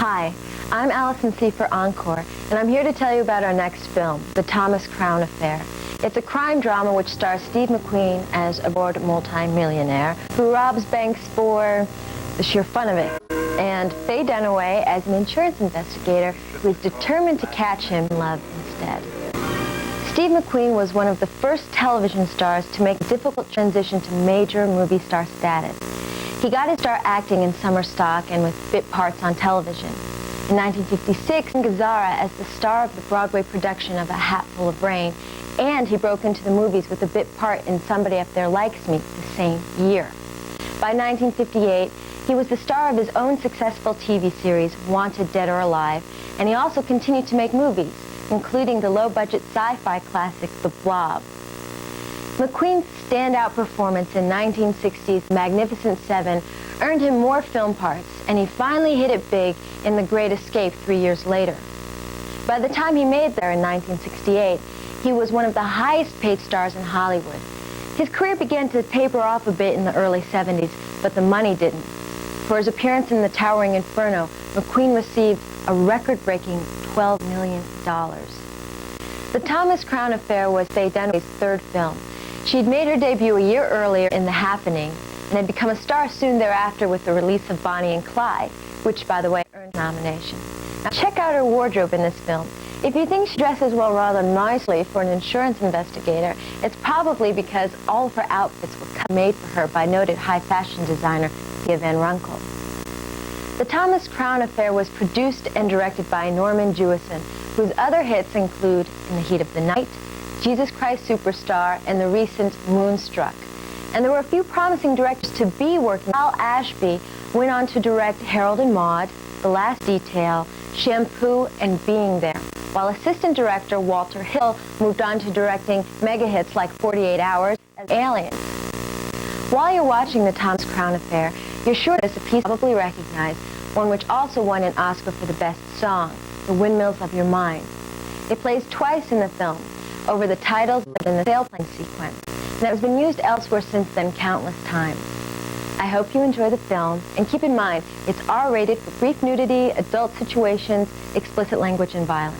Hi, I'm Allison C. for Encore, and I'm here to tell you about our next film, The Thomas Crown Affair. It's a crime drama which stars Steve McQueen as a bored multi-millionaire who robs banks for the sheer fun of it, and Faye Dunaway as an insurance investigator who is determined to catch him in love instead. Steve McQueen was one of the first television stars to make a difficult transition to major movie star status. He got his start acting in summer stock and with bit parts on television. In 1956, Gazzara as the star of the Broadway production of A Hat Full of Rain, and he broke into the movies with a bit part in Somebody Up There Likes Me the same year. By 1958, he was the star of his own successful TV series, Wanted Dead or Alive, and he also continued to make movies, including the low-budget sci-fi classic The Blob. McQueen's standout performance in 1960's Magnificent Seven earned him more film parts, and he finally hit it big in The Great Escape 3 years later. By the time he made there in 1968, he was one of the highest-paid stars in Hollywood. His career began to taper off a bit in the early 70s, but the money didn't. For his appearance in The Towering Inferno, McQueen received a record-breaking $12 million. The Thomas Crown Affair was Faye Dunaway's third film. She'd made her debut a year earlier in The Happening and had become a star soon thereafter with the release of Bonnie and Clyde, which, by the way, earned a nomination. Now, check out her wardrobe in this film. If you think she dresses well rather nicely for an insurance investigator, it's probably because all of her outfits were made for her by noted high fashion designer Thea Van Runkel. The Thomas Crown Affair was produced and directed by Norman Jewison, whose other hits include In the Heat of the Night, Jesus Christ Superstar, and the recent Moonstruck. And there were a few promising directors to be working. Al Ashby went on to direct Harold and Maude, The Last Detail, Shampoo, and Being There, while assistant director Walter Hill moved on to directing mega hits like 48 Hours and Aliens. While you're watching The Thomas Crown Affair, you're sure there's a piece you probably recognize, one which also won an Oscar for the best song, The Windmills of Your Mind. It plays twice in the film, over the titles and the sailplane sequence, and it has been used elsewhere since then countless times. I hope you enjoy the film, and keep in mind, it's R-rated for brief nudity, adult situations, explicit language, and violence.